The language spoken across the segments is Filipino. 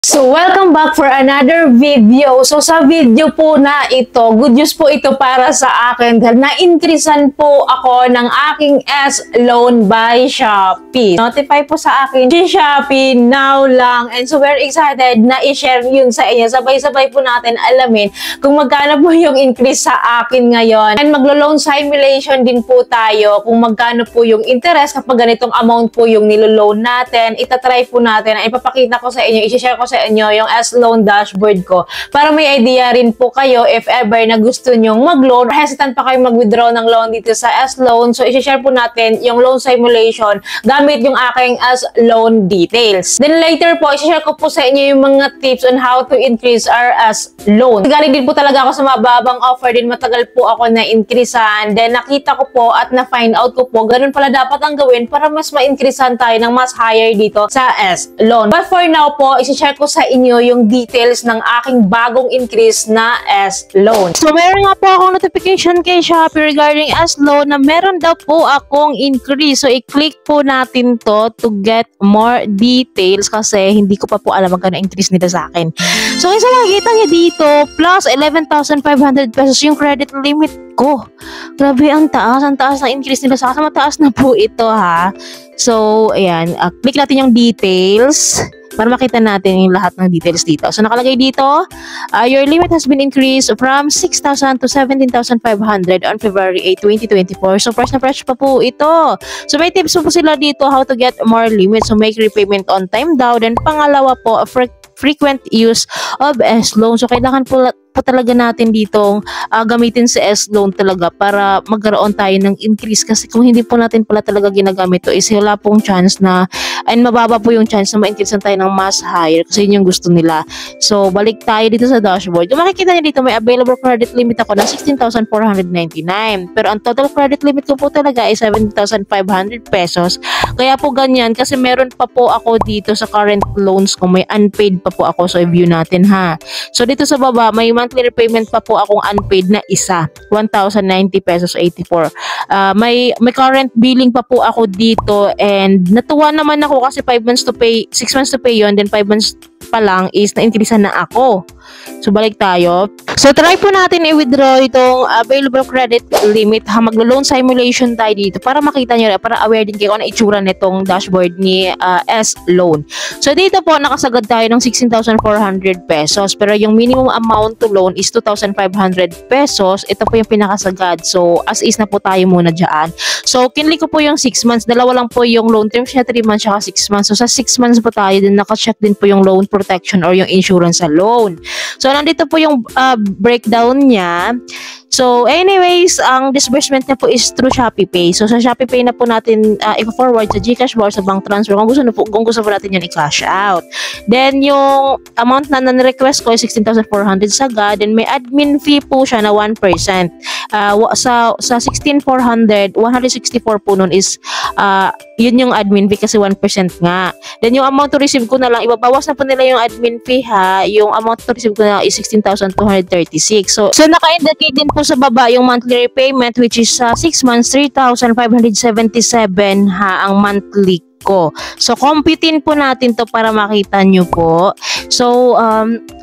So, welcome back for another video. So, sa video po na ito, good news po ito para sa akin dahil na-increasean po ako ng aking S-Loan by Shopee. Notify po sa akin si Shopee now lang. And so, we're excited na i-share yun sa inyo. Sabay-sabay po natin alamin kung magkano po yung increase sa akin ngayon. And maglo-loan simulation din po tayo kung magkano po yung interest kapag ganitong amount po yung nilo-loan natin. Itatry po natin. Ipapakita ko sa inyo, i-share ko sa inyo yung S-Loan dashboard ko para may idea rin po kayo if ever na gusto nyong mag-loan or hesitant pa kayo mag-withdraw ng loan dito sa S-Loan. So, i-share po natin yung loan simulation gamit yung aking S-Loan details. Then later po, i-share ko po sa inyo yung mga tips on how to increase our S-Loan. Galing din po talaga ako sa mababang offer din. Matagal po ako na-increasean. Then nakita ko po at na-find out ko po, ganun pala dapat ang gawin para mas ma-increasean tayo ng mas higher dito sa S-Loan. But for now po, i-share ko sa inyo yung details ng aking bagong increase na S-Loan. So, meron nga po akong notification kay Shopee regarding S-Loan na meron daw po akong increase. So, i-click po natin to get more details kasi hindi ko pa po alam magkano increase nila sa akin. So, isa makikita niya dito, plus 11,500 pesos yung credit limit ko. Grabe, ang taas na increase nila sa akin. Mataas na po ito, ha. So, ayan, click natin yung details para makita natin yung lahat ng details dito. So, nakalagay dito, your limit has been increased from 6,000 to 17,500 on February 8, 2024. So, fresh na fresh pa po ito. So, may tips po sila dito how to get more limits. So, make repayment on time daw. Then, pangalawa po, frequent use of S-Loan. So, kailangan po talaga natin ditong gamitin sa S-Loan talaga para magkaroon tayo ng increase kasi kung hindi po natin pala talaga ginagamit to is wala pong chance na and mababa po yung chance na ma-increase tayo ng mas higher kasi yun yung gusto nila. So, balik tayo dito sa dashboard. Yung makikita niyo dito, may available credit limit ako na 16,499. Pero ang total credit limit ko po talaga ay 7,500 pesos. Kaya po ganyan kasi meron pa po ako dito sa current loans ko. May unpaid pa po ako. So, i-view natin ha. So, dito sa baba, may monthly repayment pa po akong unpaid na isa. 1,090 pesos 84. May current billing pa po ako dito and natuwa naman ako kasi 5 months to pay, 6 months to pay yon, then 5 months pa lang is na-increasean na ako. So, balik tayo. So, try po natin i-withdraw itong available credit limit. Maglo-loan simulation tayo dito para makita nyo, para aware din kayo kung ano itsura nitong dashboard ni S-Loan. So, dito po, nakasagad tayo ng 16,400 pesos. Pero yung minimum amount to loan is 2,500 pesos. Ito po yung pinakasagad. So, as is na po tayo muna dyan. So, kinlik ko po yung 6 months. Dalawa lang po yung loan terms niya, 3 months saka 6 months. So, sa 6 months po tayo, din nakacheck din po yung loan protection or yung insurance sa loan. So, nandito po yung breakdown niya. So, anyways, ang disbursement niya po is through Shopee Pay. So, sa Shopee Pay na po natin i-forward sa GCash or sa bank transfer kung gusto po natin yan i-cash out. Then, yung amount na na-request ko is 16,400 sagad. Then, may admin fee po siya na 1%. Sa 16,400, 164 po nun is yun yung admin fee kasi 1% nga. Then, yung amount to receive ko na lang, ibabawas na po nila yung admin fee ha. Yung amount to receive ko na lang is 16,236. So naka-indicate din po sa baba yung monthly repayment which is 6 months, 3,577 ha ang monthly ko. So, computein po natin to para makita nyo po. So,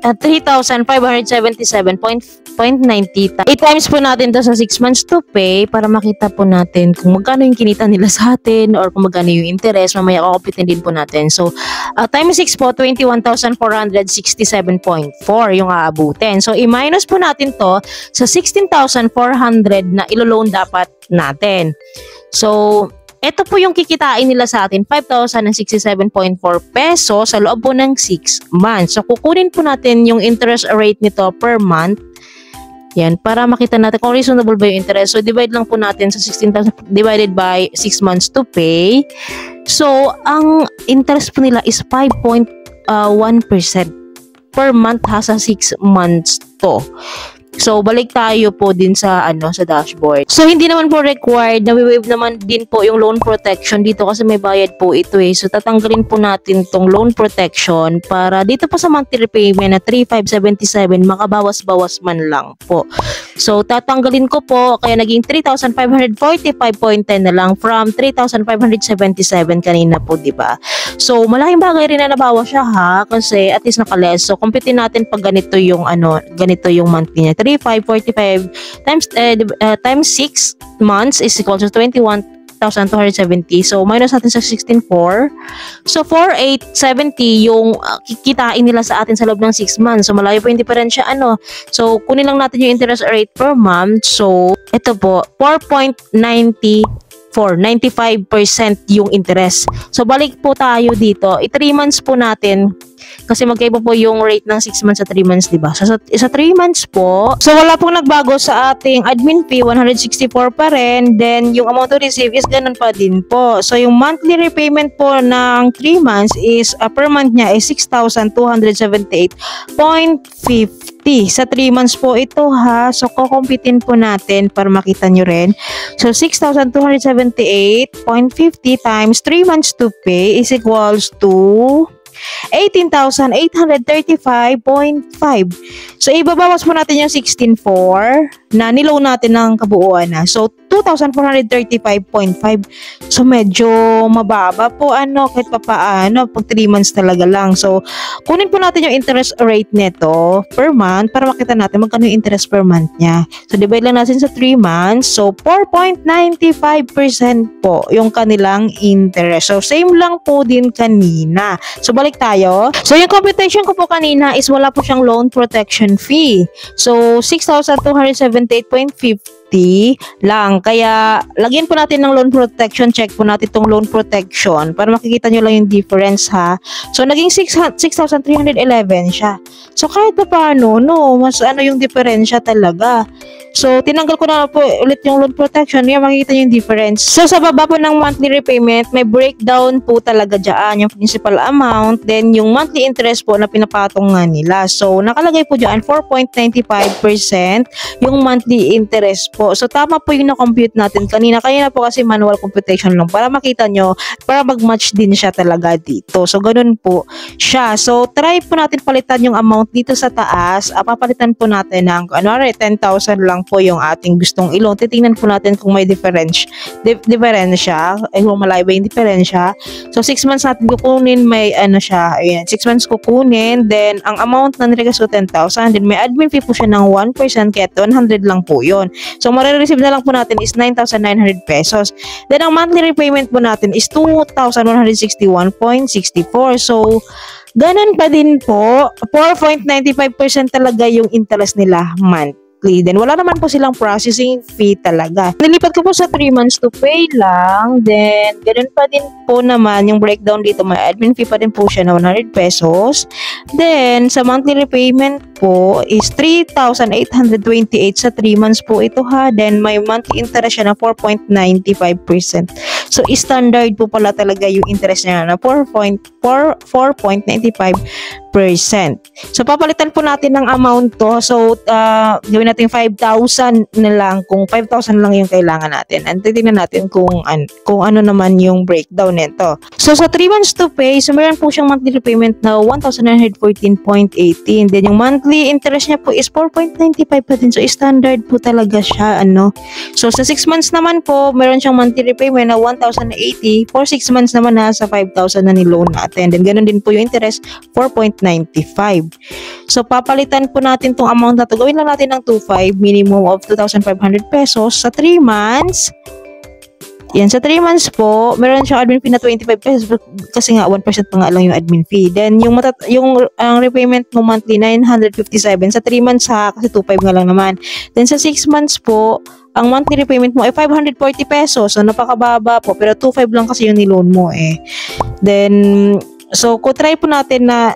3,577.90. I-times po natin to sa 6 months to pay para makita po natin kung magkano yung kinita nila sa atin or kung magkano yung interest. Mamaya computein din po natin. So, times 6 po, 21,467.4 yung aabutin. So, i-minus po natin to sa 16,400 na ilo-loan dapat natin. So, ito po yung kikitain nila sa atin, 5,067.4 pesos sa loob po ng 6 months. So, kukunin po natin yung interest rate nito per month. Yan, para makita natin kung reasonable ba yung interest. So, divide lang po natin sa 16,000 divided by 6 months to pay. So, ang interest po nila is 5.1% per month ha sa 6 months to. So, balik tayo po din sa sa dashboard. So, hindi naman po required na waive naman din po yung loan protection dito kasi may bayad po ito eh. So, tatanggalin po natin tong loan protection para dito po sa monthly repayment na 3,577 makabawas-bawas man lang po. So, tatanggalin ko po kaya naging 3,545.10 na lang from 3,577 kanina po, di ba? So, malaking bagay rin na nabawas siya ha kasi at least nakales. So, kumpitin natin pag ganito yung ganito yung monthly niya. 3,545 times 6 months is equal to 21,270. So, minus natin sa 16,400. So, 4,870 yung kikitain nila sa atin sa loob ng 6 months. So, malayo po yung diferensya. So, kunin lang natin yung interest rate per month. So, ito po, 95% yung interest. So, balik po tayo dito. 3 months po natin kasi magkaiba po yung rate ng 6 months sa 3 months, diba? So, sa 3 months po, so wala pong nagbago sa ating admin fee, 164 pa rin. Then, yung amount to receive is ganun pa din po. So, yung monthly repayment po ng 3 months is, per month niya is 6,278.50. Sa 3 months po ito ha. So, kukumpitin po natin para makita nyo rin. So, 6,278.50 times 3 months to pay is equals to 18,835.5. So, ibabawas mo natin yung 16,400 na niloan natin ng kabuuan na. So, 2,435.5. So, medyo mababa po kahit pa paano pag 3 months talaga lang. So, kunin po natin yung interest rate nito per month para makita natin magkano yung interest per month niya. So, divide lang natin sa 3 months. So, 4.95% po yung kanilang interest. So, same lang po din kanina. So, balik tayo. So, yung computation ko po kanina is wala po siyang loan protection fee. So, 6,278.50 lang. Kaya, lagyan po natin ng loan protection. Check po natin itong loan protection para makikita nyo lang yung difference ha. So, naging 6,311 siya. So, kahit pa paano, mas yung diferensya talaga. So, tinanggal ko na po ulit yung loan protection. Yan, makikita nyo yung difference. So, sa baba po ng monthly repayment, may breakdown po talaga dyan. Yung principal amount, then yung monthly interest po na pinapatong nga nila. So, nakalagay po dyan 4.95% yung monthly interest po. So, tama po yung na-compute natin kanina. Kanina po kasi manual computation lang para makita nyo, para mag-match din siya talaga dito. So, ganun po siya. So, try po natin palitan yung amount dito sa taas. Papalitan po natin ng, 10,000 lang po yung ating gustong ilong. Titingnan po natin kung may diferensya. Kung malayo ba yung diferensya. So, 6 months natin kukunin, may siya. Ayan, 6 months kukunin. Then, ang amount na niregas ko 10,000. Then, may admin fee po siya ng 1%. Kaya 100 lang po yun. So, marireceive na lang po natin is 9,900 pesos. Then, ang monthly repayment po natin is 2,161.64. So, ganun pa din po. 4.95% talaga yung interest nila monthly. Then, wala naman po silang processing fee talaga. Nilipat ko po sa 3 months to pay lang. Then, ganun pa din po naman yung breakdown dito. May admin fee pa din po siya na 100 pesos. Then, sa monthly repayment po is 3,828 sa 3 months po ito ha. Then, may monthly interest siya na 4.95%. So, standard po pala talaga yung interest niya na 4.95%. So, papalitan po natin ng amount to. So, gawin natin 5,000 na lang kung 5,000 lang yung kailangan natin. And titignan natin kung ano naman yung breakdown nito. So, sa 3 months to pay, so meron po siyang monthly repayment na 1,914.18. Then, yung monthly interest niya po is 4.95 pa din. So, standard po talaga siya. So, sa 6 months naman po, meron siyang monthly repayment na 1,080. For 6 months naman na sa 5,000 na niloan natin. Then, ganun din po yung interest, 4.95. So, papalitan po natin tong amount na to. Gawin lang natin ng 2,500, minimum of 2,500 pesos sa 3 months. Yan, sa 3 months po, meron siyang admin fee na 25 pesos kasi nga 1% pa nga lang yung admin fee. Then, yung repayment mo monthly, 957 sa 3 months ha, kasi 2,500 nga lang naman. Then, sa 6 months po, ang monthly repayment mo ay 540 pesos. So, napakababa po. Pero 2,500 lang kasi yung niloan mo eh. Then, So, try po natin na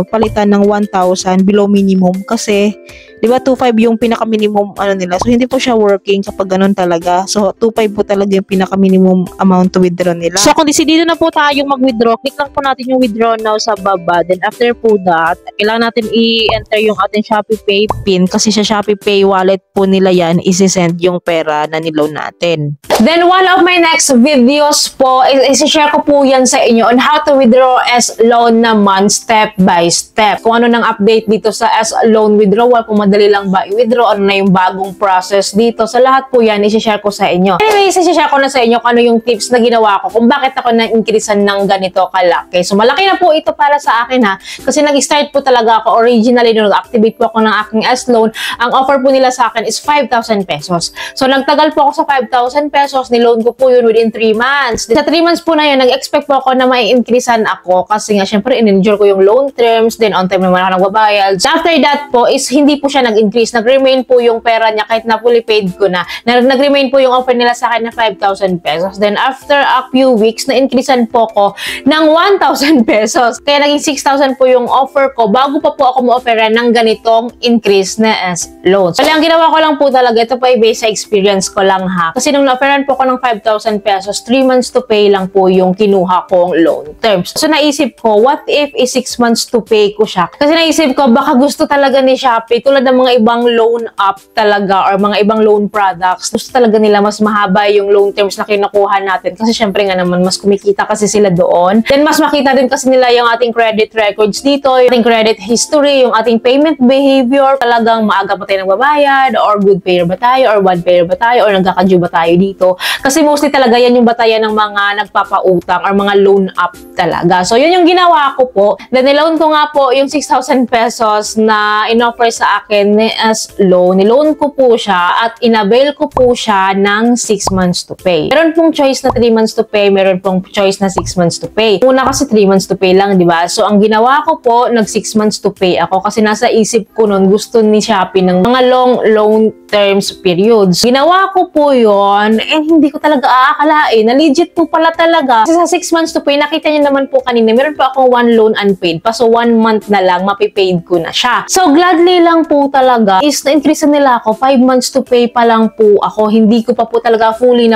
palitan ng 1,000 below minimum kasi 'di ba 2,500 yung pinaka-minimum nila. So, hindi po siya working kapag ganun talaga. So, 2,500 po talaga yung pinaka-minimum amount to withdraw nila. So, kung decidido na po tayong mag-withdraw, click lang po natin yung withdraw now sa baba. Then, after po that, kailangan natin i-enter yung ating Shopee Pay PIN kasi sa Shopee Pay wallet po nila yan, isi-send yung pera na niloan natin. Then, one of my next videos po, isi-share ko po yan sa inyo on how to withdraw S-Loan naman step by step. Kung ano nang update dito sa S-Loan withdrawal, kung madali lang ba i-withdraw, ano na yung bagong process dito. Sa lahat po yan, isi-share ko sa inyo. Anyways, isi-share ko na sa inyo kung ano yung tips na ginawa ko, kung bakit ako na-increasean ng ganito kalaki. So, malaki na po ito para sa akin ha, kasi nag-start po talaga ako originally nung nag-activate po ako ng aking S-Loan. Ang offer po nila sa akin is 5,000 pesos. So, nagtagal po ako sa 5,000 pesos, niloan ko po yun within 3 months. Sa 3 months po na yun, nag-expect po ako na mai-increasean ako kasi nga, syempre, in-endure ko yung loan terms, then on time naman ako nagbabayad. So, after that po, is hindi po siya nag-increase. Nag-remain po yung pera niya kahit na fully paid ko na. Nag-remain po yung offer nila sa akin na 5,000 pesos. Then, after a few weeks, na-increasean po ko ng 1,000 pesos. Kaya naging 6,000 po yung offer ko bago pa po ako mo-offeran ng ganitong increase na S-Loan. So, ang ginawa ko lang po talaga, ito po ay based sa experience ko lang ha. Kasi nung na-offeran po ko ng 5,000 pesos, 3 months to pay lang po yung kinuha kong loan terms. So, naisip ko, what if is 6 months to pay ko siya? Kasi naisip ko, baka gusto talaga ni Shopee, tulad ng mga ibang loan app talaga or mga ibang loan products, gusto talaga nila mas mahaba yung loan terms na kinukuha natin. Kasi syempre nga naman, mas kumikita kasi sila doon. Then, mas makita din kasi nila yung ating credit records dito, yung ating credit history, yung ating payment behavior, talagang maaga pa tayo nagbabayad, or good payer ba tayo, or bad payer ba tayo, or nagkakadue ba tayo dito. Kasi mostly talaga yan yung batayan ng mga nagpapautang or mga loan app talaga. So, yun yung ginawa ko po. Then, niloan ko nga po yung 6,000 pesos na in-offer sa akin as loan. Niloan ko po siya at inavail ko po siya ng 6 months to pay. Meron pong choice na 3 months to pay, meron pong choice na 6 months to pay. Una kasi 3 months to pay lang, di ba? So, ang ginawa ko po, nag 6 months to pay ako kasi nasa isip ko nun, gusto ni Shopee ng mga long loan terms periods. Ginawa ko po yon and hindi ko talaga aakalain na legit po pala talaga. Kasi sa 6 months to pay, nakita niyo naman po kanina, meron pa akong 1 loan unpaid pa. So, 1 month na lang, mapipaid ko na siya. So, gladly lang po talaga is na-increase nila ako. 5 months to pay pa lang po ako. Hindi ko pa po talaga fully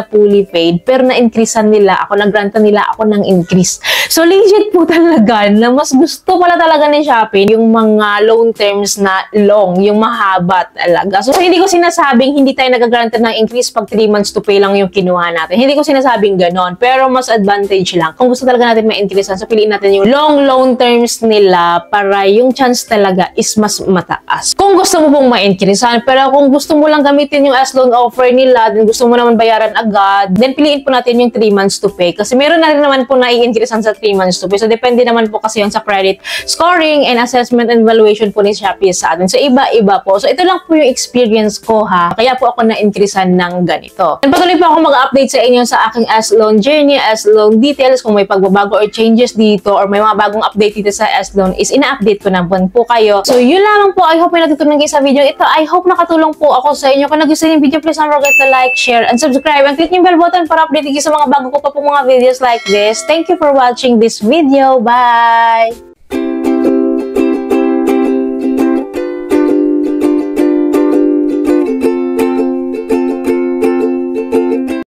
paid. Pero na-increase nila ako, nag-grantan nila ako ng increase. So, legit po talaga na mas gusto pala talaga ni Shopee yung mga loan terms na long, yung mahaba talaga. So, hindi ko sinasabing hindi tayo nag-grant ng increase pag 3 months to pay lang yung kinuha natin. Hindi ko sinasabing ganon. Pero mas advantage lang. Kung gusto talaga natin ma-increase, so piliin natin yung long loan terms nila para yung chance talaga is mas mataas. Kung gusto mo pong ma-increase, pero kung gusto mo lang gamitin yung S-Loan offer nila, then gusto mo naman bayaran agad, then piliin po natin yung 3 months to pay. Kasi meron na rin naman po na i-increase sa 3 months to pay. So, depende naman po kasi yung sa credit scoring and assessment and valuation po ni Shopee sa atin. So, iba-iba po. So, ito lang po yung experience ko ha. Kaya po ako na-increasean ng ganito. And patuloy po ako mag-update sa inyo sa aking S-Loan journey, S-Loan details, kung may pagbabago or changes dito or may mga bagong update dito sa S-Loan is ina-update ko na po kayo. So, yun lamang po. I hope may natutunan kayo sa video ito. I hope nakatulong po ako sa inyo. Kung nagustuhan yung video, please don't forget to like, share, and subscribe. And click yung bell button para update kayo sa mga bago ko pa po mga videos like this. Thank you for watching this video. Bye!